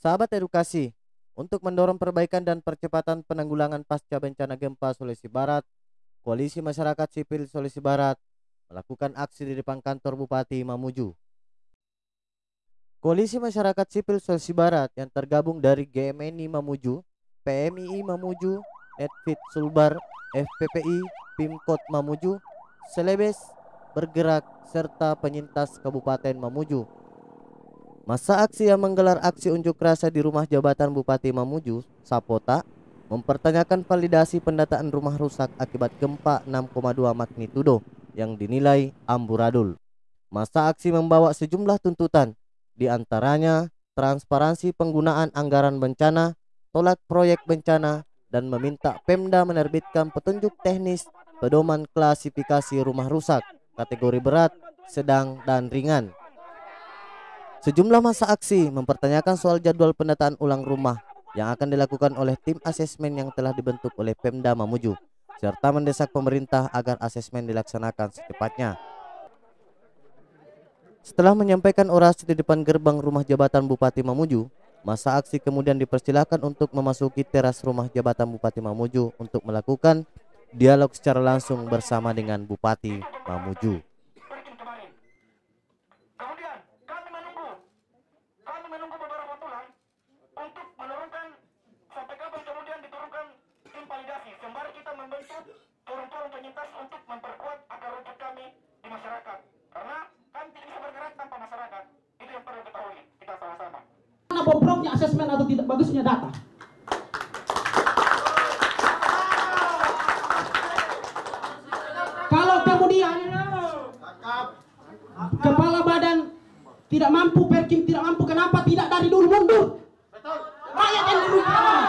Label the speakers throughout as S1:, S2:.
S1: Sahabat edukasi, untuk mendorong perbaikan dan percepatan penanggulangan pasca bencana gempa Sulawesi Barat, Koalisi Masyarakat Sipil Sulawesi Barat melakukan aksi di depan kantor Bupati Mamuju. Koalisi Masyarakat Sipil Sulawesi Barat yang tergabung dari GMNI Mamuju, PMII Mamuju, Netfit Sulbar, FPPI, Pimkot Mamuju, Selebes Bergerak, serta penyintas Kabupaten Mamuju. Masa aksi yang menggelar aksi unjuk rasa di rumah jabatan Bupati Mamuju, Sapota, mempertanyakan validasi pendataan rumah rusak akibat gempa 6,2 magnitudo yang dinilai amburadul. Masa aksi membawa sejumlah tuntutan, di antaranya transparansi penggunaan anggaran bencana, tolak proyek bencana, dan meminta Pemda menerbitkan petunjuk teknis pedoman klasifikasi rumah rusak, kategori berat, sedang, dan ringan. Sejumlah masa aksi mempertanyakan soal jadwal pendataan ulang rumah yang akan dilakukan oleh tim asesmen yang telah dibentuk oleh Pemda Mamuju, serta mendesak pemerintah agar asesmen dilaksanakan secepatnya. Setelah menyampaikan orasi di depan gerbang rumah jabatan Bupati Mamuju, masa aksi kemudian dipersilakan untuk memasuki teras rumah jabatan Bupati Mamuju untuk melakukan dialog secara langsung bersama dengan Bupati Mamuju.
S2: Menunggu beberapa bulan untuk menurunkan sampai kapan kemudian diturunkan tim validasi sembari kita membentuk forum-forum penyintas untuk memperkuat akar rumput kami di masyarakat, karena kami tidak bisa bergerak tanpa masyarakat. Itu yang perlu ketahui kita sama-sama.
S3: Mana bobroknya asesmen atau tidak bagusnya data? Kalau kemudian kepala badan tidak mampu, Perkim tidak mampu, kenapa tidak dari dulu mundur? Rakyat yang dirugikan.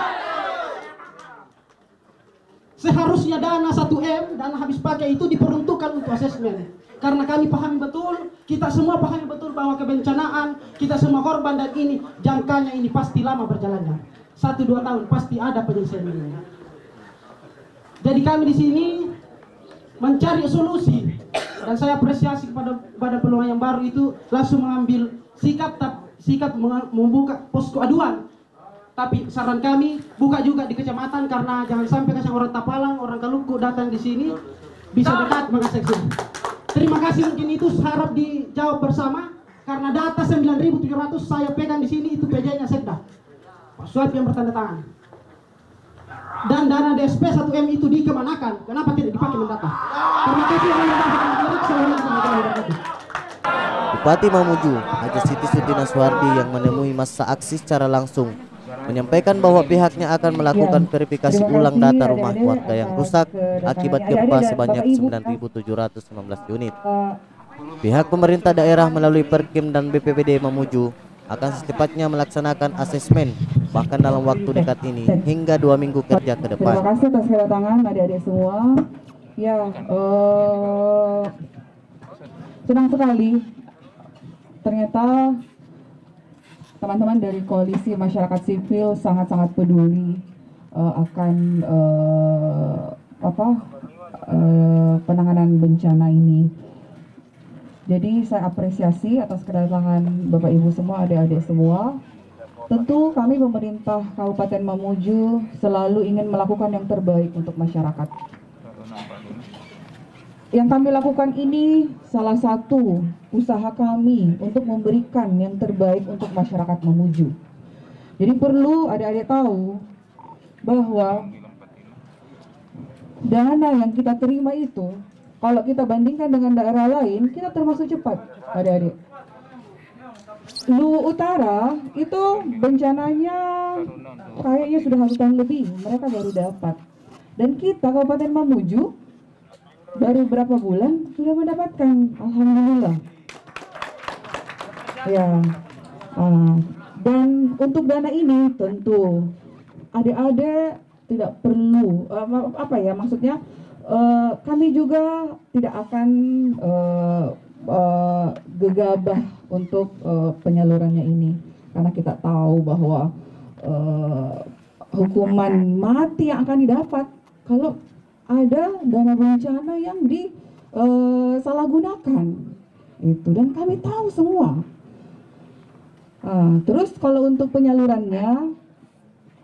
S3: Seharusnya dana 1M, dana habis pakai itu diperuntukkan untuk asesmen. Karena kami pahami betul, kita semua pahami betul bahwa kebencanaan, kita semua korban, dan ini jangkanya ini pasti lama berjalannya. 1-2 tahun pasti ada penyelesaian ini. Jadi kami di sini mencari solusi, dan saya apresiasi pada peluang yang baru itu langsung mengambil sikap membuka posko aduan. Tapi saran kami buka juga di kecamatan, karena jangan sampai kasih orang Tapalang, orang Kaluku datang di sini bisa dekat mengakses. Terima kasih, mungkin itu harap dijawab bersama, karena data 9.700 saya pegang di sini itu PJ-nya Sekda, Pak Suap yang bertanda tangan. Dan dana DSP 1M itu dikemanakan? Kenapa tidak dipakai mendata? Terima kasih.
S1: Bupati Mamuju, Haji Siti Sutina Suwardi, yang menemui masa aksi secara langsung, menyampaikan bahwa pihaknya akan melakukan verifikasi ulang data rumah warga yang rusak akibat gempa sebanyak 9.719 unit. Pihak pemerintah daerah melalui Perkim dan BPBD Mamuju akan secepatnya melaksanakan asesmen, bahkan dalam waktu dekat ini hingga 2 minggu kerja ke depan.
S4: Terima kasih atas kedatangan adik-adik semua. Ya, senang sekali ternyata teman-teman dari Koalisi Masyarakat Sipil sangat-sangat peduli akan penanganan bencana ini. Jadi saya apresiasi atas kedatangan Bapak Ibu semua, adik-adik semua. Tentu kami pemerintah Kabupaten Mamuju selalu ingin melakukan yang terbaik untuk masyarakat. Yang kami lakukan ini salah satu usaha kami untuk memberikan yang terbaik untuk masyarakat Mamuju. Jadi perlu adik-adik tahu bahwa dana yang kita terima itu, kalau kita bandingkan dengan daerah lain, kita termasuk cepat, adik-adik. Luwu Utara itu bencananya kayaknya sudah 1 tahun lebih, mereka baru dapat. Dan kita Kabupaten Mamuju baru berapa bulan sudah mendapatkan, alhamdulillah. Ya, dan untuk dana ini tentu adik-adik tidak perlu maksudnya kami juga tidak akan gegabah untuk penyalurannya ini, karena kita tahu bahwa hukuman mati yang akan didapat kalau ada dana bencana yang disalahgunakan itu, dan kami tahu semua Terus kalau untuk penyalurannya,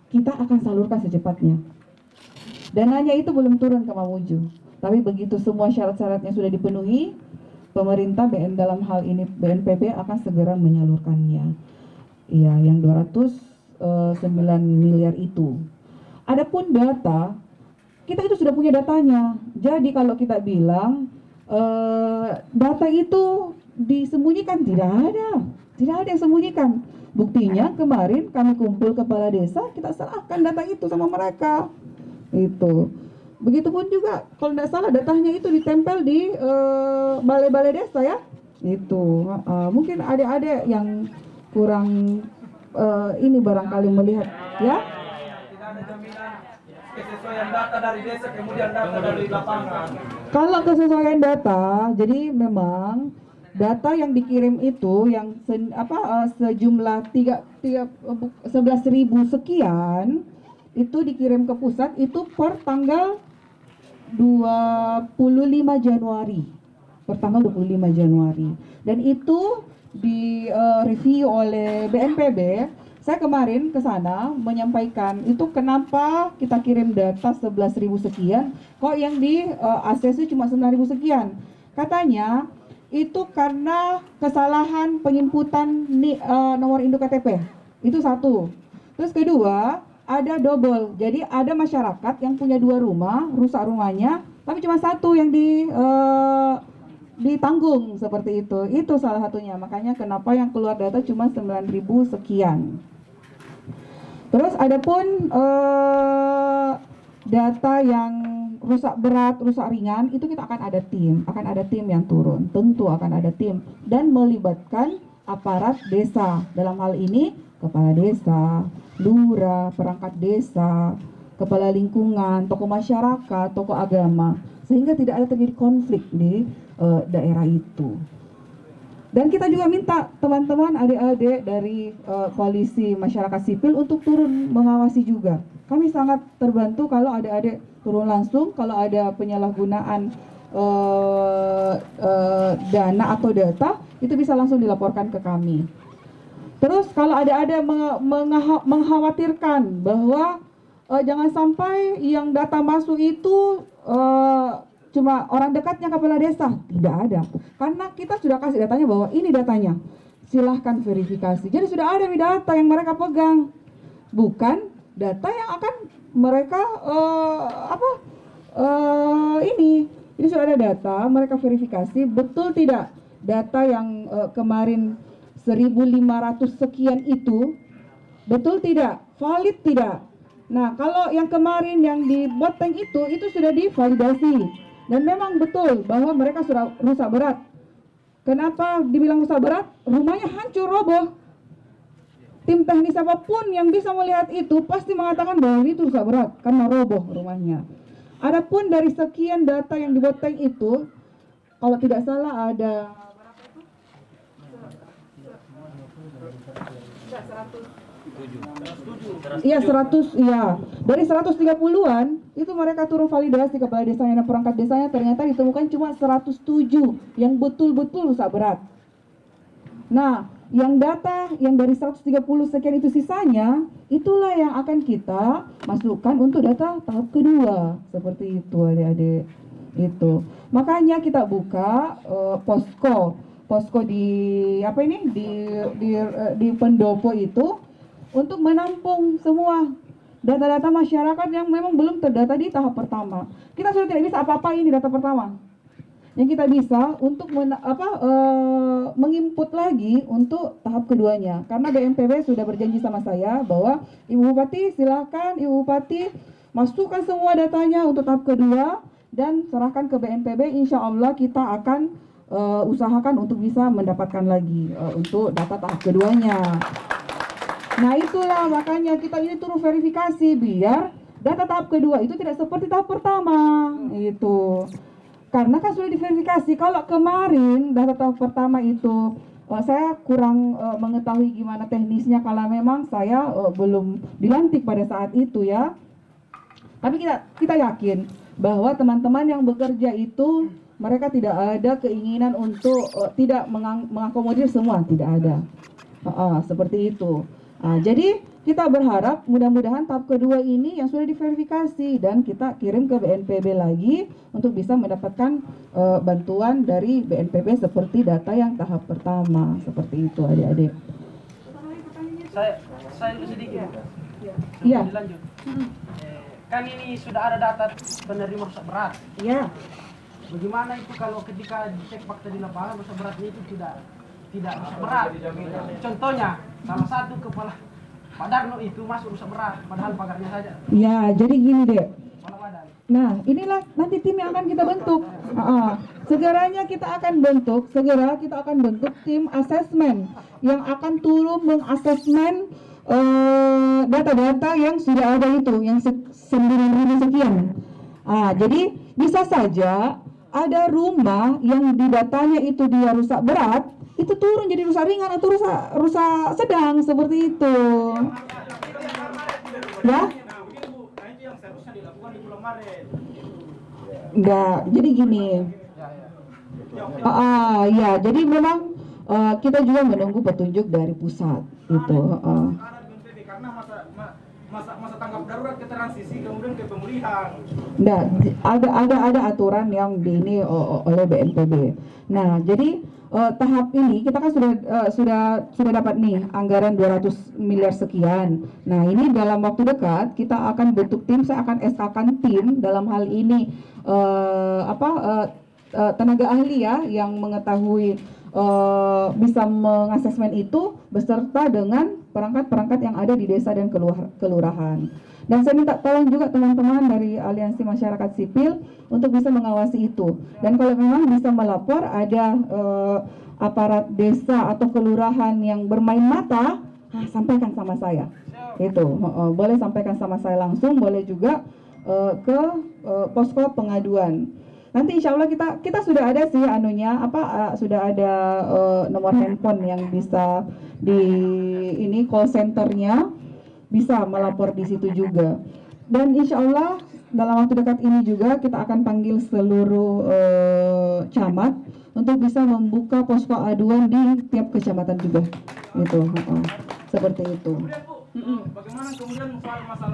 S4: kita akan salurkan secepatnya. Dananya itu belum turun ke Mamuju, tapi begitu semua syarat-syaratnya sudah dipenuhi, pemerintah dalam hal ini BNPB akan segera menyalurkannya. Iya, yang 209 miliar itu. Adapun data, kita itu sudah punya datanya. Jadi kalau kita bilang data itu disembunyikan, tidak ada yang sembunyikan. Buktinya kemarin kami kumpul kepala desa, kita serahkan data itu sama mereka. Itu. Begitupun juga kalau tidak salah datanya itu ditempel di balai-balai desa ya. Itu. Mungkin adik-adik yang kurang ini barangkali melihat ya.
S5: Tidak ada jaminan kesesuaian data dari desa kemudian data dari lapangan.
S4: Kalau kesesuaian data, jadi memang data yang dikirim itu yang sejumlah 11.000 sekian itu dikirim ke pusat itu per tanggal 25 Januari. Per tanggal 25 Januari. Dan itu di review oleh BNPB. Saya kemarin ke sana menyampaikan itu kenapa kita kirim data 11.000 sekian, kok yang di ACC cuma 9.000 sekian. Katanya itu karena kesalahan penginputan nomor induk KTP. Itu satu. Terus kedua, ada double. Jadi ada masyarakat yang punya 2 rumah, rusak rumahnya, tapi cuma satu yang ditanggung seperti itu. Itu salah satunya. Makanya kenapa yang keluar data cuma 9.000 sekian. Terus adapun data yang rusak berat, rusak ringan, itu kita akan ada tim yang turun. Tentu akan ada tim dan melibatkan aparat desa. Dalam hal ini kepala desa, lurah, perangkat desa, kepala lingkungan, tokoh masyarakat, tokoh agama, sehingga tidak ada terjadi konflik di daerah itu. Dan kita juga minta teman-teman adik-adik dari koalisi masyarakat sipil untuk turun mengawasi juga. Kami sangat terbantu kalau adik-adik turun langsung, kalau ada penyalahgunaan dana atau data, itu bisa langsung dilaporkan ke kami. Terus kalau ada mengkhawatirkan bahwa jangan sampai yang data masuk itu cuma orang dekatnya kepala desa, tidak ada. Karena kita sudah kasih datanya bahwa ini datanya, silahkan verifikasi. Jadi sudah ada data yang mereka pegang, bukan data yang akan mereka ini sudah ada data, mereka verifikasi betul tidak data yang kemarin 1.500 sekian itu betul tidak, valid tidak. Nah kalau yang kemarin yang di Boteng itu sudah divalidasi. Dan memang betul bahwa mereka sudah rusak berat. Kenapa dibilang rusak berat? Rumahnya hancur, roboh. Tim teknis apapun yang bisa melihat itu pasti mengatakan bahwa itu rusak berat karena roboh rumahnya. Adapun dari sekian data yang di Boteng itu, kalau tidak salah ada Iya 100, iya. Dari 130-an itu mereka turun validasi kepala desanya dan perangkat desanya, ternyata ditemukan cuma 107 yang betul-betul rusak berat. Nah, yang data yang dari 130 sekian itu sisanya, itulah yang akan kita masukkan untuk data tahap kedua. Seperti itu adik-adik. Itu. Makanya kita buka posko di di pendopo itu untuk menampung semua data-data masyarakat yang memang belum terdata di tahap pertama. Kita sudah tidak bisa apa-apa ini data pertama. Yang kita bisa untuk menginput lagi untuk tahap keduanya. Karena BNPB sudah berjanji sama saya bahwa Ibu Bupati silakan Ibu Bupati masukkan semua datanya untuk tahap kedua dan serahkan ke BNPB. Insya Allah kita akan usahakan untuk bisa mendapatkan lagi untuk data tahap keduanya. Nah itulah makanya kita ini turun verifikasi biar data tahap kedua itu tidak seperti tahap pertama itu. Karena kan sudah diverifikasi. Kalau kemarin data tahap pertama itu saya kurang mengetahui gimana teknisnya kalau memang saya belum dilantik pada saat itu ya. Tapi kita yakin bahwa teman-teman yang bekerja itu mereka tidak ada keinginan untuk tidak mengakomodir semua, tidak ada. Seperti itu. Jadi kita berharap mudah-mudahan tahap kedua ini yang sudah diverifikasi dan kita kirim ke BNPB lagi untuk bisa mendapatkan bantuan dari BNPB seperti data yang tahap pertama. Seperti itu adik-adik.
S5: Saya sedikit.
S4: Iya.
S5: Lanjut. Kan ini sudah ada data penerima rusak berat.
S4: Iya.
S5: Bagaimana itu kalau ketika dicek fakta di lapangan rusak beratnya itu tidak rusak berat? Contohnya, salah satu kepala Pak Darno itu masuk rusak berat, padahal pagarnya saja.
S4: Ya, jadi gini deh.
S5: Kepala badan.
S4: Nah, inilah nanti tim yang akan kita bentuk. Segera kita akan bentuk tim asesmen yang akan turun mengasesmen data-data yang sudah ada itu, yang 9.000 sekian. Jadi bisa saja ada rumah yang di datanya itu dia rusak berat, itu turun jadi rusak ringan atau rusak sedang seperti itu. Ya? Enggak, jadi gini. Ya, jadi memang kita juga menunggu petunjuk dari pusat itu.
S5: Karena masa tanggap darurat ke transisi kemudian ke pemulihan.
S4: Enggak, ada aturan yang ini oleh BNPB. Nah, jadi tahap ini kita kan sudah dapat nih anggaran 200 miliar sekian. Nah, ini dalam waktu dekat kita akan bentuk tim, saya akan SK-kan tim dalam hal ini tenaga ahli ya yang mengetahui bisa mengasesmen itu beserta dengan perangkat-perangkat yang ada di desa dan kelurahan. Dan saya minta tolong juga teman-teman dari Aliansi Masyarakat Sipil untuk bisa mengawasi itu. Dan kalau memang bisa melapor ada aparat desa atau kelurahan yang bermain mata, sampaikan sama saya. Itu boleh sampaikan sama saya langsung, boleh juga ke posko pengaduan. Nanti insya Allah kita sudah ada sih sudah ada nomor handphone yang bisa di ini call centernya bisa melapor di situ juga. Dan insya Allah dalam waktu dekat ini juga kita akan panggil seluruh camat untuk bisa membuka posko aduan di tiap kecamatan juga. Itu seperti itu.
S5: Kemudian Bu, bagaimana kemudian soal masa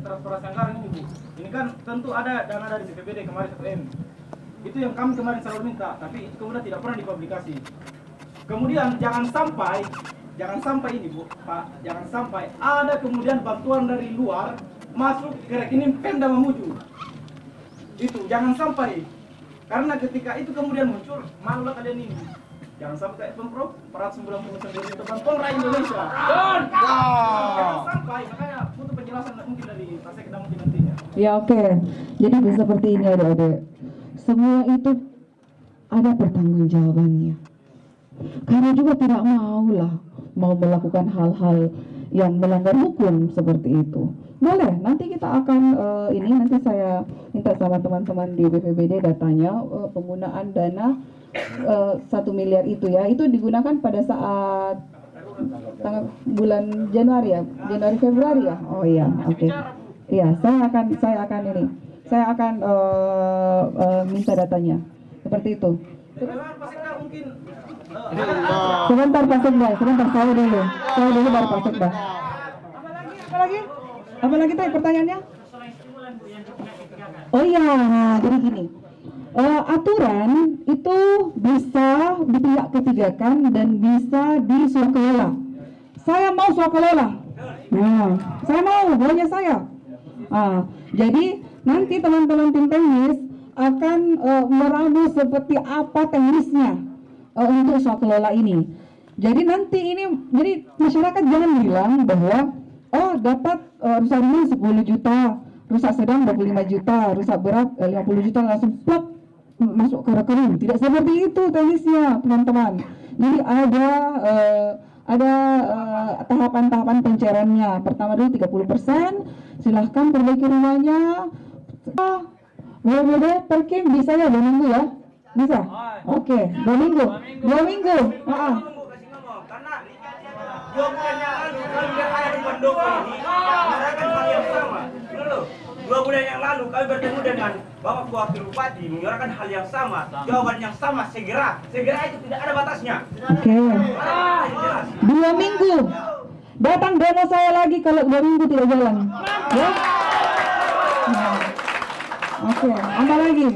S5: transferasi anggaran ini Bu? Ini kan tentu ada dana dari BPBD kemarin 1M. Itu yang kami kemarin selalu minta, tapi itu kemudian tidak pernah dipublikasi. Kemudian jangan sampai ini Bu, Pak, jangan sampai ada kemudian bantuan dari luar masuk ke rekening Pemda Mamuju. Itu jangan sampai. Karena ketika itu kemudian muncul, malulah kalian ini. Jangan sampai kayak Pemprov 499 juta bantuan rakyat Indonesia. Jangan sampai, makanya butuh penjelasan mungkin dari Pak Sekda mungkin nantinya.
S4: Ya oke. Jadi seperti ini adik-adik. Semua itu ada pertanggungjawabannya. Karena juga tidak mau melakukan hal-hal yang melanggar hukum seperti itu. Boleh, nanti kita akan nanti saya minta sama teman-teman di BPBD datanya penggunaan dana 1 miliar itu ya. Itu digunakan pada saat bulan Januari ya, Januari Februari ya. Oh iya, oke. Iya, saya akan minta datanya. Seperti itu. Sebentar Pak Sekda, saya dulu baru Pak Sekda. Apa lagi tadi pertanyaannya? Oh iya, jadi gini. Aturan itu bisa dipihak ketigakan dan bisa diswakelola. Saya mau swakelola. Nah, saya mau, maunya saya. Jadi nanti teman-teman tim teknis akan meramu seperti apa teknisnya untuk swakelola ini. Jadi nanti jadi masyarakat jangan bilang bahwa dapat rusak ringan 10 juta, rusak sedang 25 juta, rusak berat 50 juta langsung plak masuk ke rekening. Tidak seperti itu teknisnya, teman-teman. Jadi ada tahapan-tahapan pencairannya. Pertama dulu 30%, silahkan perbaiki rumahnya. Boleh terkim bisa ya 2 minggu ya? Bisa? Oke, 2 minggu. 2 minggu.
S6: 2 bulan yang lalu kami bertemu dengan Bapak Wakil Bupati menyuarakan hal yang sama, jawaban yang sama, segera. Segera itu tidak ada batasnya.
S4: Oke.
S6: Ini jelas.
S4: 2 minggu. Datang demo saya lagi kalau 2 minggu tidak jalan. Ya. Nah. Oke, apa lagi?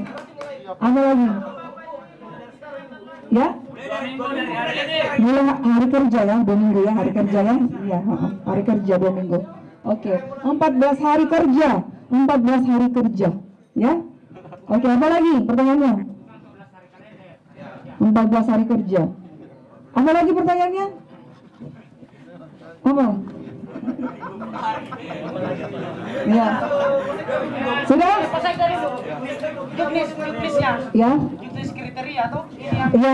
S4: Apa lagi? Ya? Mulai hari kerja ya, 2 minggu ya, hari kerja ya. Iya, hari kerja 2 minggu. Oke, 14 hari kerja. 14 hari kerja. Ya? Oke, apa lagi pertanyaannya? 14 hari kerja. Apa lagi pertanyaannya? Apa? Ya. Sudah?
S3: Juknisnya.
S4: Ya.
S3: Juknis kriteria atau ini yang
S4: Ya,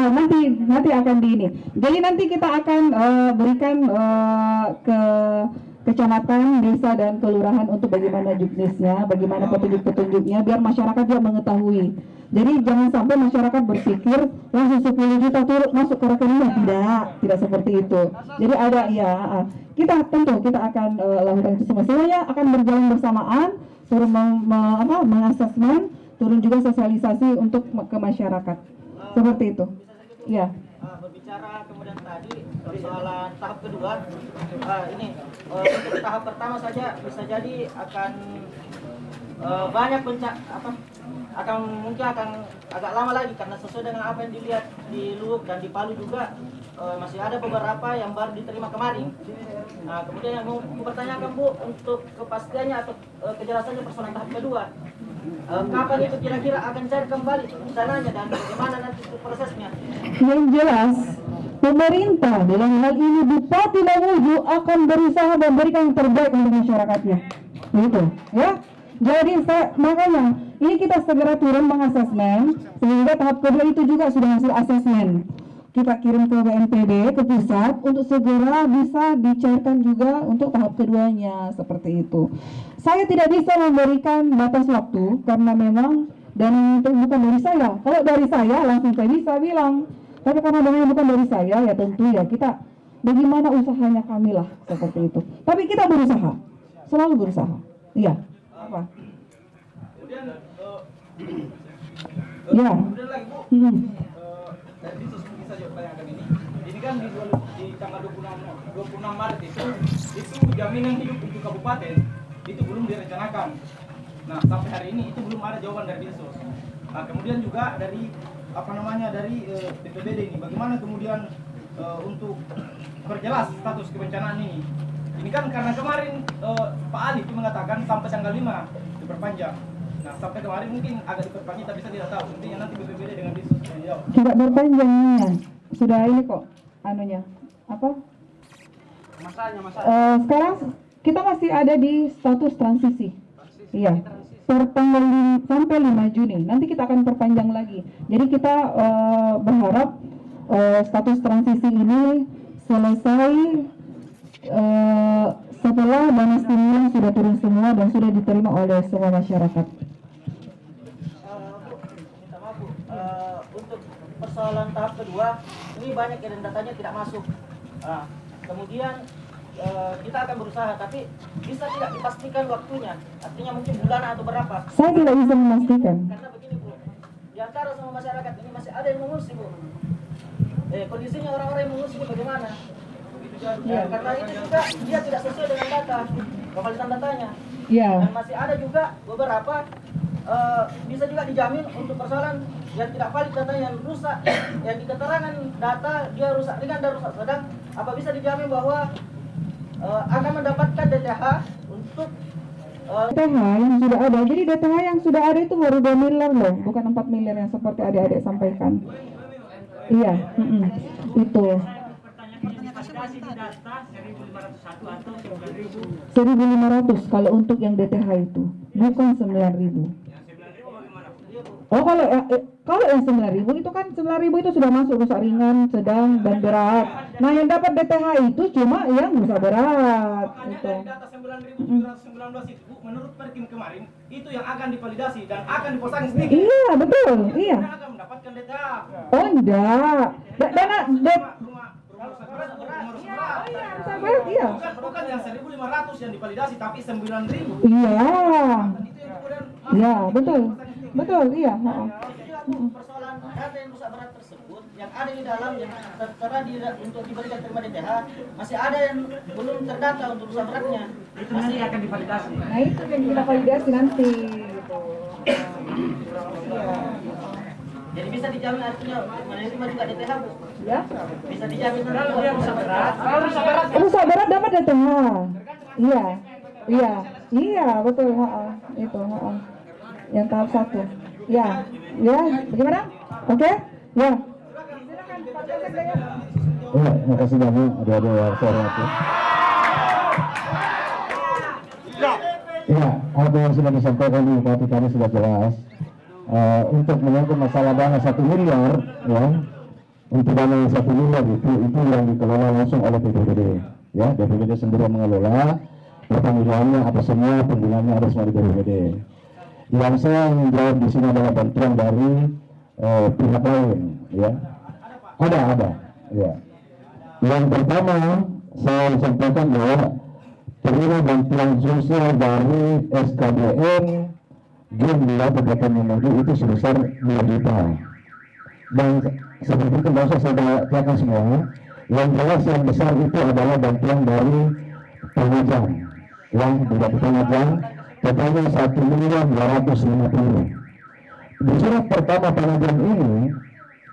S4: nanti akan di ini. Jadi nanti kita akan berikan ke kecamatan, desa dan kelurahan untuk bagaimana juknisnya, bagaimana petunjuk-petunjuknya biar masyarakat juga mengetahui. Jadi jangan sampai masyarakat berpikir langsung 10 juta turun masuk ke rekeningnya. Tidak seperti itu. Jadi ada ya, kita akan lakukan itu semua. Semuanya akan berjalan bersamaan, turun mengasesmen, turun juga sosialisasi untuk ke masyarakat. Seperti itu. Ya.
S7: Berbicara kemudian tadi persoalan tahap kedua, untuk tahap pertama saja bisa jadi akan banyak mungkin akan agak lama lagi karena sesuai dengan apa yang dilihat di Luwuk dan di Palu juga masih ada beberapa yang baru diterima kemarin. Nah, kemudian yang mau bertanyakan Bu untuk kepastiannya atau kejelasannya persoalan tahap kedua. Kapan itu kira-kira akan cari kembali dananya dan bagaimana nanti prosesnya?
S4: Yang jelas, pemerintah dalam hal ini Bupati Mamuju akan berusaha memberikan yang terbaik untuk masyarakatnya. Begitu, ya. Jadi makanya ini kita segera turun mengasesmen sehingga tahap kedua itu juga sudah hasil asesmen. Kita kirim ke BNPB, ke pusat untuk segera bisa dicairkan juga untuk tahap keduanya seperti itu. Saya tidak bisa memberikan batas waktu karena memang dana itu bukan dari saya. Kalau dari saya langsung saya bisa bilang. Tapi karena dana bukan dari saya ya tentu ya kita bagaimana usahanya kami lah seperti itu. Tapi kita berusaha, selalu berusaha. Iya. Apa?
S5: Kemudian
S4: Ya.
S5: kemudian lagi Bu, dari Disos mungkin saja pertanyakan ini. Ini kan di tanggal 26 Maret itu jaminan hidup untuk kabupaten itu belum direncanakan. Nah, sampai hari ini itu belum ada jawaban dari Disos. Nah, kemudian juga dari dari BPBD ini bagaimana kemudian untuk perjelas status kebencanaan ini. Ini kan karena kemarin Pak Ali itu mengatakan sampai tanggal 5 diperpanjang. Nah, sampai kemarin mungkin agak diperpanjang tapi saya tidak tahu. Intinya nanti BPBD dengan Disos yang jawab.
S4: Tidak berpanjangnya. Sudah ini kok anunya. Apa?
S3: masanya.
S4: Sekarang kita masih ada di status transisi. Iya. Per tanggal sampai 5 Juni. Nanti kita akan perpanjang lagi. Jadi kita berharap status transisi ini selesai setelah dana stimulan sudah turun semua dan sudah diterima oleh semua masyarakat.
S7: Minta maaf Bu, untuk persoalan tahap kedua ini banyak yang datanya tidak masuk. Kemudian kita akan berusaha, tapi bisa tidak dipastikan waktunya, artinya mungkin bulanan atau berapa?
S4: Saya tidak bisa memastikan.
S7: Karena begini Bu, di antara sama masyarakat ini masih ada yang mengungsi Bu. Kondisinya orang-orang yang mengungsi ini bagaimana? Karena itu juga dia tidak sesuai dengan data, kevalidan datanya.
S4: Iya.
S7: Dan masih ada juga beberapa bisa juga dijamin untuk persoalan yang tidak valid data yang rusak, yang di keterangan data dia rusak ringan dan rusak sedang, apa bisa dijamin bahwa akan mendapatkan DTH untuk
S4: DTH yang sudah ada. Jadi DTH yang sudah ada itu baru 2 miliar loh, bukan 4 miliar yang seperti adik-adik sampaikan. Iya, itu. 1.500 kalau untuk yang DTH itu, bukan 9.000. Oh, kalau yang 9.000 itu kan 9.000 itu sudah masuk rusak ringan, sedang dan berat. Nah, yang dapat DTH itu cuma yang rusak berat.
S5: Makanya
S4: Gitu.
S5: dari data 9.719 itu menurut Perkim kemarin itu yang akan divalidasi dan akan dipasang stiker.
S4: Iya, betul. Iya.
S5: Mereka akan mendapatkan DTA.
S4: Oh, enggak. Dana
S5: Bukan yang 1.500 yang divalidasi tapi 9.000.
S4: iya. Ya, betul. Betul, iya.
S7: Persoalan data yang rusak berat tersebut yang ada di dalam yang tertera untuk diberikan terima DTH masih ada yang belum terdata untuk rusak beratnya.
S6: Itu nanti akan divalidasi.
S4: Nah, itu yang kita validasi nanti gitu. Iya.
S7: Jadi bisa dijamin artinya menerima juga DTH, Bu?
S4: Ya.
S7: Bisa dijamin nanti kalau rusak berat. Kalau rusak berat
S4: Rusak berat dapat DTH. Iya. Iya. Iya, betul, itu, Yang tahap 1. Ya. Ya, bagaimana? Oke? Ya.
S8: Ya, terima kasih banyak adik-adik yang saya hormati. Ya, apa yang sudah disampaikan di Bupati kami sudah jelas. Untuk menyangkut masalah dana 1 miliar, ya, untuk dana yang 1 miliar itu yang dikelola langsung oleh BPBD. Ya, BPBD sendiri mengelola, pertanggungjawabannya apa semua, penggunaannya ada semua di BPBD. Yang saya ingin jawab di sini adalah bantuan dari pihak lain, ya. Ada, ya. Yang pertama saya sampaikan bahwa terima bantuan sosial dari SKBN jumlah Kabupaten Mamuju itu sebesar 2 juta. Dan seperti itu bahasa saya katakan semua, yang jelas yang besar itu adalah bantuan dari Penajam, yang tidak Penajam totalnya 1.250.000. Di surat pertama Penajam ini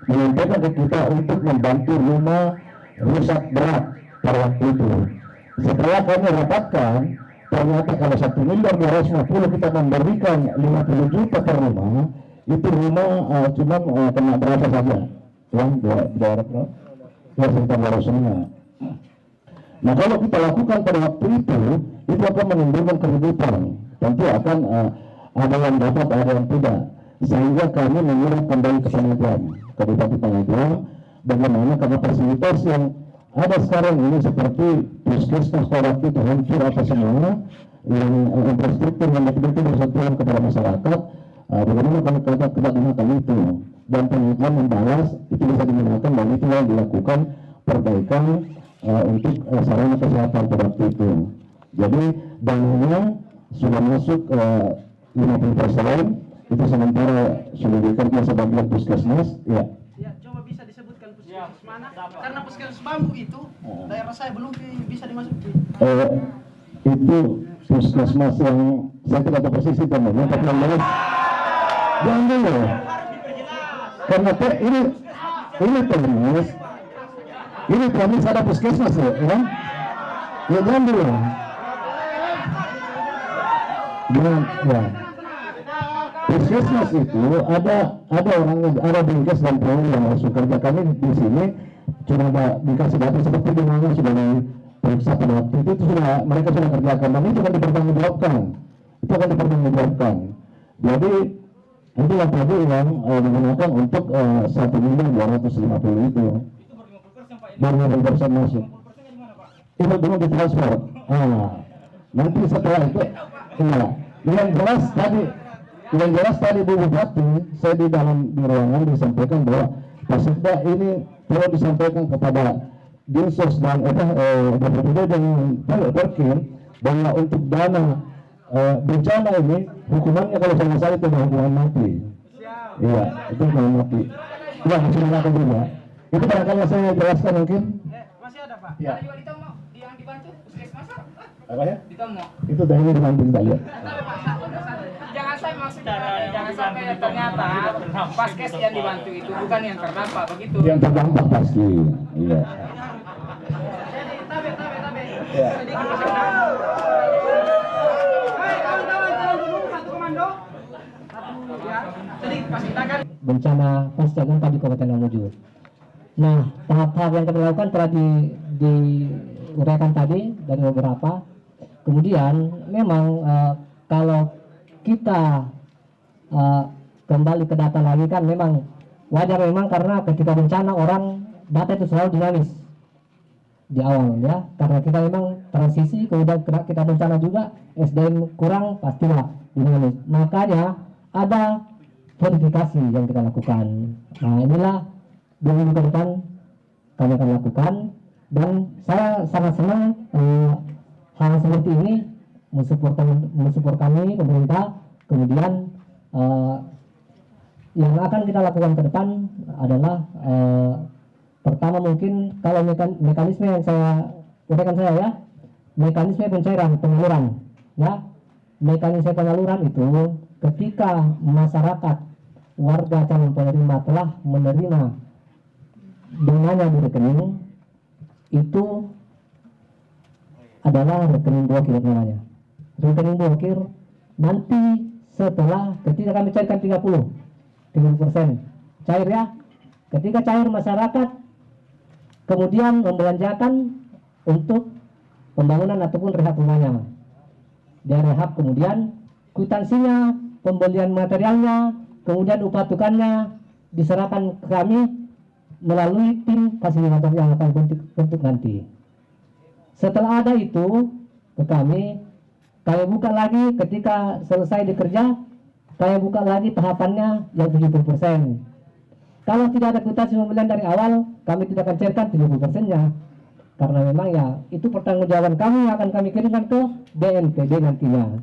S8: menyampaikan ke kita untuk membantu rumah rusak berat pada waktu itu. Setelah kami rapatkan, ternyata kalau 1.250.000 kita memberikan 50 juta per rumah, itu rumah cuma kena berapa saja, yang daerah sekitar 200. Nah, kalau kita lakukan pada waktu itu akan menimbulkan keributan. Tentu akan ada yang dapat, ada yang tidak. Sehingga kami menyuruh kembali ke Penajam, ke Bupati Penajam, bagaimana karena fasilitas yang ada sekarang ini seperti puskesmas pada waktu itu hancur apa semua, yang infrastruktur yang betul-betul bersentuhan kepada masyarakat, bagaimana kalau kita tidak gunakan itu, dan Penajam membalas itu bisa digunakan, dan itu yang dilakukan perbaikan untuk sarana kesehatan pada waktu itu. Jadi dananya sudah masuk 50%, itu sementara sudah bekerja sebagian puskesmas, ya.
S3: Ya, coba bisa disebutkan puskesmas mana? Karena puskesmas Bambu itu daerah saya belum bisa dimasuki.
S8: Itu puskesmas yang saya tidak tahu persis itu namanya, tapi yang jelas jangan dulu. Karena ini premis ada puskesmas ya, kan? Ya jangan dulu. Ya. Puskesmas itu ada orangnya, ada bingkes dan perawat yang harus bekerja. Kami di sini cuma dikasih data seperti di mana sudah diperiksa pada waktu itu sudah mereka sudah kerjakan, dan itu akan dipertanggungjawabkan. Jadi itu yang tadi yang digunakan untuk 1.250.000 itu. Baru 50% masuk. Itu belum ditransfer. Nanti setelah itu, ya. Yang jelas tadi Bu Bupati, saya di ruangan disampaikan bahwa Pasifda ini perlu disampaikan kepada Dinsos dan BPBD dan Perkin bahwa untuk dana bencana ini hukumannya kalau saya salah itu hukuman mati. Iya, itu hukuman mati. Ya, silakan juga. Itu barangkali saya jelaskan mungkin.
S3: Masih ada, Pak?
S8: Ya.
S3: Ada juga di Tomo yang dibantu puskesmas.
S8: Apa ya?
S3: Di Tomo.
S8: Itu dari ini dibantu kita lihat.
S3: Jangan saya maksudnya, jangan sampai ternyata paskes yang dibantu itu bukan yang terdampak begitu.
S8: Yang terdampak pasti. Iya.
S3: Jadi tabe.
S8: Ya.
S3: Kawan-kawan dulu satu komando. Ya. Jadi pas kita kan
S9: bencana pasca gempa di Kabupaten Mamuju. Nah, tahap-tahap yang kami lakukan telah diuraikan tadi dari beberapa. Kemudian memang kalau kita kembali ke data lagi kan memang wajar memang karena ketika bencana orang data itu selalu dinamis di awal ya, karena kita memang transisi kemudian kita bencana juga SDM kurang pastilah dinamis, makanya ada verifikasi yang kita lakukan. Nah, inilah 2 minggu ke depan kami akan lakukan, dan saya sangat senang hal seperti ini mensupport kami pemerintah, Kemudian yang akan kita lakukan ke depan adalah pertama mungkin kalau mekanisme yang saya uraikan ya, mekanisme pencairan penyaluran ya. Mekanisme penyaluran itu ketika masyarakat warga calon penerima telah menerima dananya di rekening, itu adalah rekening blokir namanya. Rekening blokir nanti setelah ketika kami cairkan 30% cair ya, ketika cair masyarakat kemudian membelanjakan untuk pembangunan ataupun rehab rumahnya. Dia rehab, kemudian kwitansinya, pembelian materialnya, kemudian upah tukannya diserahkan ke kami melalui tim fasilitator yang akan bentuk nanti. Setelah ada itu ke kami buka lagi ketika selesai dikerja, kami buka lagi tahapannya yang 70%. Kalau tidak ada kwitansi pembelian dari awal, kami tidak akan cairkan 70%-nya. Karena memang ya itu pertanggungjawaban kami yang akan kami kirimkan ke BNPB nantinya.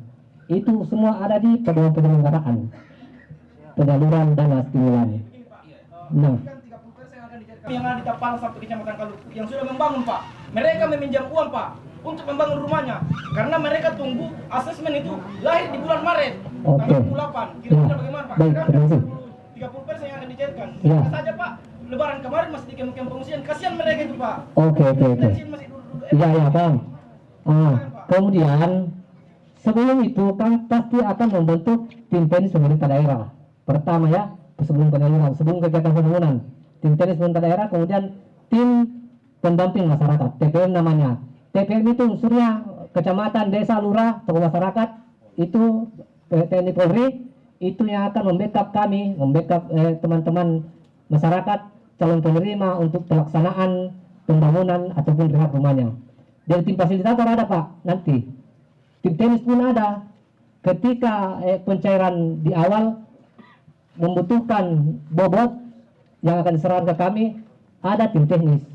S9: Itu semua ada di pedoman penyelenggaraan penyaluran dana stimulan. Nah,
S5: yang ada di Tapal sampai Kecamatan Kaluku yang sudah membangun Pak, mereka meminjam uang Pak untuk membangun rumahnya karena mereka tunggu asesmen itu lahir di bulan Maret tanggal 28. Kira-kira bagaimana Pak?
S9: Baik, terima kasih.
S5: 30% yang akan dicairkan.
S9: Ya.
S5: Bisa saja Pak, Lebaran kemarin masih di kem-kem pengungsian, kasihan mereka itu Pak.
S9: Oke. Iya Bang. Kemudian sebelum itu kan pasti akan membentuk tim teknis pemerintah daerah. Pertama ya, sebelum penyaluran, sebelum kegiatan pembangunan, tim teknis pemerintah daerah, kemudian tim pendamping masyarakat, TPM namanya. TPM itu unsurnya kecamatan, desa, lurah, tokoh masyarakat, itu TNI Polri, itu yang akan membackup kami, membackup teman-teman masyarakat calon penerima untuk pelaksanaan pembangunan ataupun rehab rumahnya. Dari tim fasilitator ada Pak nanti, tim teknis pun ada. Ketika pencairan di awal membutuhkan bobot yang akan diserahkan ke kami, ada tim teknis.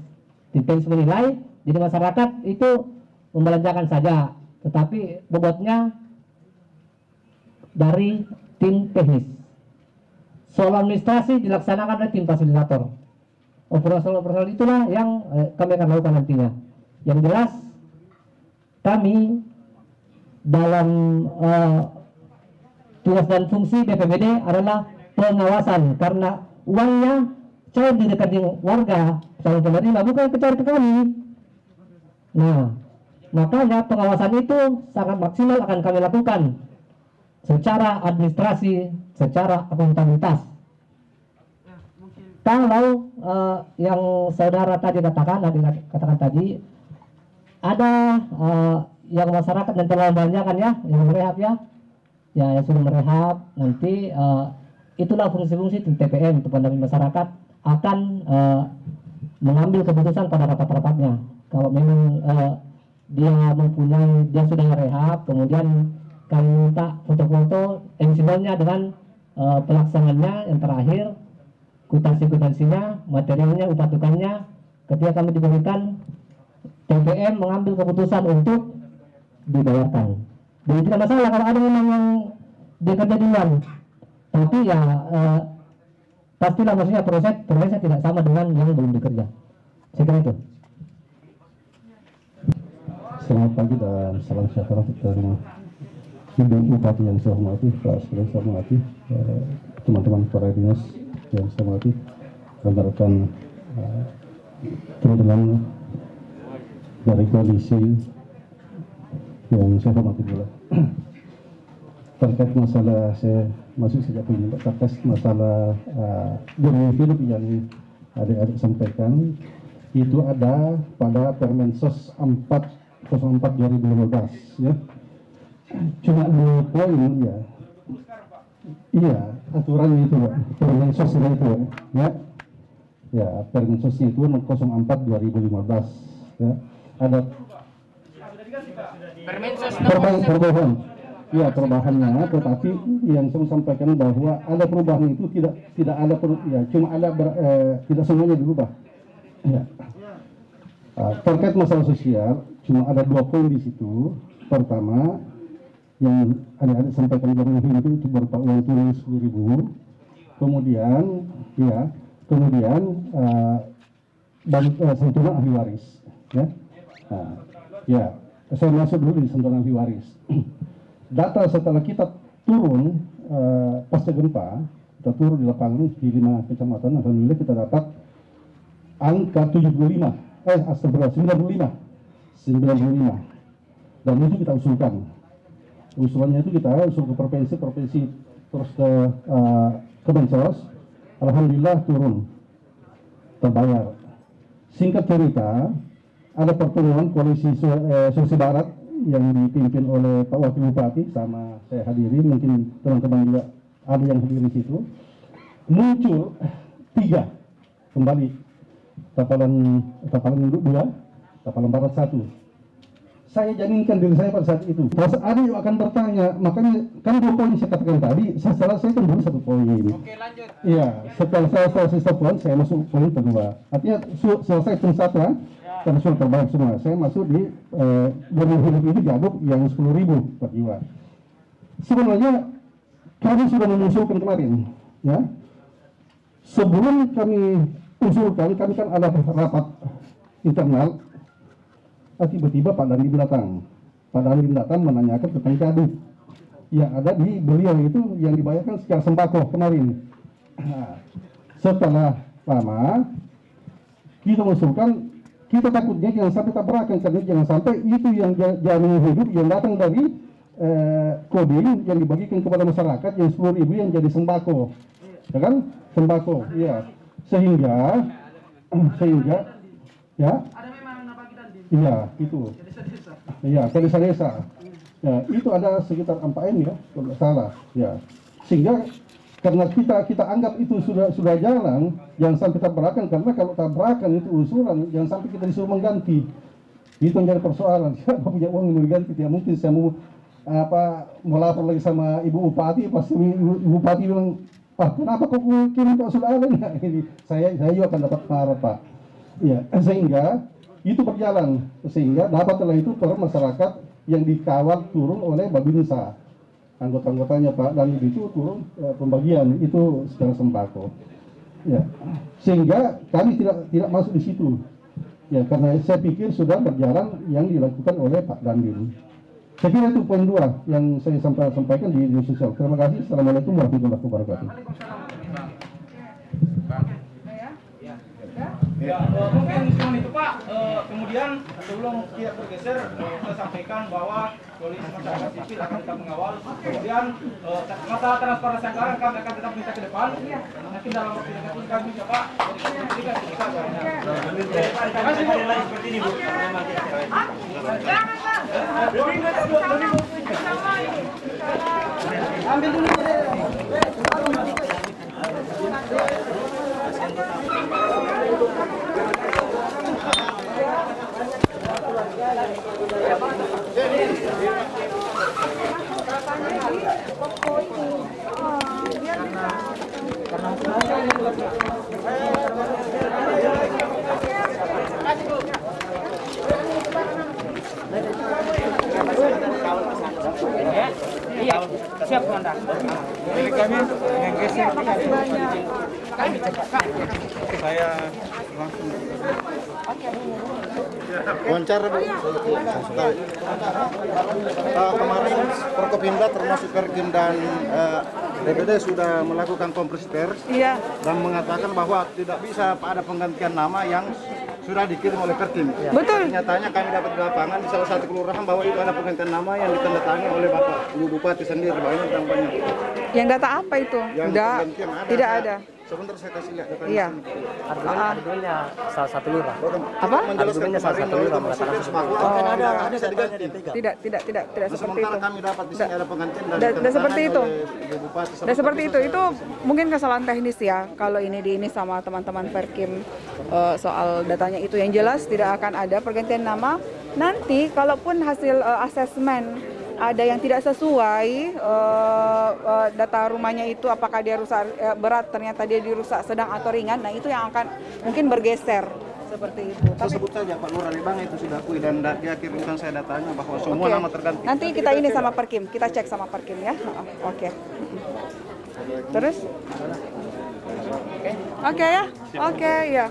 S9: Tim teknis menilai, jadi masyarakat itu membelanjakan saja, tetapi bobotnya dari tim teknis. Soal administrasi dilaksanakan oleh tim fasilitator. Operasional itulah yang kami akan lakukan nantinya. Yang jelas kami dalam tugas dan fungsi BPBD adalah pengawasan, karena uangnya cair di rekening warga calon penerima, bukan cair ke kami. Nah, makanya pengawasan itu sangat maksimal akan kami lakukan secara administrasi, secara akuntabilitas. Kalau yang saudara tadi katakan tadi, ada yang masyarakat yang telah membelanjakan ya, yang merehab ya, yang sudah merehab, nanti itulah fungsi-fungsi TPM, pendamping masyarakat, akan mengambil keputusan pada rapat-rapatnya. Kalau memang dia sudah merehab, kemudian kami minta foto-foto emisibolnya dengan pelaksananya yang terakhir, kwitansi-kwitansinya, materialnya, upah tukannya. Ketika kami diberikan, TPM mengambil keputusan untuk dibayarkan. Jadi tidak masalah kalau ada memang yang bekerja duluan, tapi ya pastilah maksudnya prosesnya tidak sama dengan yang belum bekerja. Saya kira itu.
S8: Selamat pagi dan salam sejahtera untuk Ibu Bupati yang saya hormati, Pak Selain saya hormati, teman-teman para dinas yang saya hormati, rekan-rekan teman-teman dari koalisi yang saya hormati pula. Terkait masalah, saya masuk sejak ini, terkait masalah guru hidup yang adik-adik sampaikan, itu ada pada Permensos 404 2015 ya. Cuma 2 poin ya. Iya, aturan itu Pak. Permensos itu ya. Ya, Permensosnya itu 04 2015 ya. Ada perubahan. Ya, perubahannya, tetapi yang saya sampaikan bahwa ada perubahan itu tidak ada ya, cuma ada tidak semuanya dirubah. Ya. Terkait masalah sosial, cuma ada 2 poin di situ. Pertama, yang adik-adik sampaikan jaminan hidup itu berupa uang tunai 10.000. Kemudian santunan ahli waris. Saya masuk dulu di santunan ahli waris. Data setelah kita turun pasca gempa, kita turun di lapangan di 5 kecamatan, alhamdulillah kita dapat angka 95. 95. Dan itu kita usulkan. Usulannya itu kita usul ke provinsi terus ke Kemensos. Alhamdulillah turun, terbayar. Singkat cerita, ada pertemuan koalisi Sulawesi Barat yang dipimpin oleh Pak Wakil Bupati, sama saya hadiri, mungkin teman-teman juga ada yang hadir di situ. Muncul 3 kembali, Tapalan Induk 2, Tapalan Barat 1. Saya jaminkan diri saya pada saat itu. Terus ada yang akan bertanya, makanya kan 2 poin saya katakan tadi, saya selesaikan dulu 1 poin ini. Oke, lanjut. Iya, setelah saya selesai 1 poin, saya masuk poin kedua. Artinya selesai tim 1 ya, dan sudah terbaik semua. Saya masuk di jaminan hidup ini diaduk yang 10.000 per jiwa. Sebenarnya kami sudah mengusulkan kemarin, ya. Sebelum kami usulkan, kami kan ada rapat internal. Tiba-tiba Pak Dandim datang. Pak Dandim datang menanyakan tentang caduk yang ada di beliau itu yang dibayarkan secara sembako kemarin. Setelah lama kita mengusulkan, kita takutnya jangan sampai tabrakan, karena jangan sampai itu yang jaminan hidup yang datang dari Kodim yang dibagikan kepada masyarakat yang 10.000 yang jadi sembako, ya kan? Sembako, ya. Sehingga ya. Iya, itu. Iya, ke desa-desa. Ya, itu ada sekitar 4M ya, kalau tidak salah. Ya. Sehingga karena kita anggap itu sudah jalan, jangan sampai tabrakan, karena kalau tabrakan itu usulan, jangan sampai kita disuruh mengganti. Itu menjadi persoalan. Siapa punya uang yang mengganti? Tidak mungkin saya mau lapor lagi sama Ibu Bupati, pasti Ibu Bupati bilang, Pak, kenapa kok kirim ke sudah ada? Nah, ini saya juga akan dapat marah, Pak. Ya, sehingga itu berjalan, sehingga dapatlah itu per masyarakat yang dikawal turun oleh Babinsa, anggota-anggotanya Pak, dan itu turun pembagian itu secara sembako. Ya, sehingga kami tidak masuk di situ. Ya, karena saya pikir sudah berjalan yang dilakukan oleh Pak Dandim. Saya kira itu poin 2 yang saya sampaikan di media sosial. Terima kasih. Assalamualaikum warahmatullahi wabarakatuh.
S5: Ya, mungkin cuma itu Pak. Kemudian sebelum kita bergeser, saya sampaikan bahwa koalisi masyarakat sipil akan tetap mengawal. Kemudian masalah transparansi anggaran kami akan tetap minta ke depan. Nanti dalam waktu dekat ini kami bisa Pak. Seperti ini Bu.
S3: Ambil dulu.
S7: Iya, siap Komandan.
S5: Milik kami yang geser. Saya langsung.
S10: Wawancara Bu. Kemarin Forkopimda termasuk Perkim dan DPD sudah melakukan konferensi pers dan mengatakan bahwa tidak bisa ada penggantian nama yang sudah dikirim oleh Perkim.
S11: Betul.
S10: Nyatanya kami dapat di lapangan di salah satu kelurahan bahwa itu ada penggantian nama yang ditandatangani oleh Bapak Ibu Bupati sendiri. Banyak.
S11: Yang data apa itu?
S10: Enggak,
S11: tidak ada.
S10: Sebentar saya kasih lihat datanya.
S11: Iya.
S9: Argumennya salah satu lurah.
S11: Apa?
S9: Argumennya salah satu lurah mengatakan
S10: ada diganti.
S11: Tidak seperti itu.
S10: Kami dapat di sini ada penggantian
S11: Dan seperti itu.
S10: Bupati.
S11: Dan seperti itu. Itu mungkin kesalahan teknis ya. Kalau ini sama teman-teman Perkim soal datanya itu, yang jelas tidak akan ada pergantian nama. Nanti kalaupun hasil asesmen ada yang tidak sesuai data rumahnya itu, apakah dia rusak berat, ternyata dia dirusak sedang atau ringan, nah itu yang akan mungkin bergeser seperti itu.
S10: Saya sebut saja Pak Lurah Libang itu sudah akui dan dia kirimkan saya datanya bahwa semua
S11: Oke.
S10: nama terganti.
S11: Nanti kita ini sama Perkim, kita cek sama Perkim ya. Oke. Terus? Oke ya? Oke ya.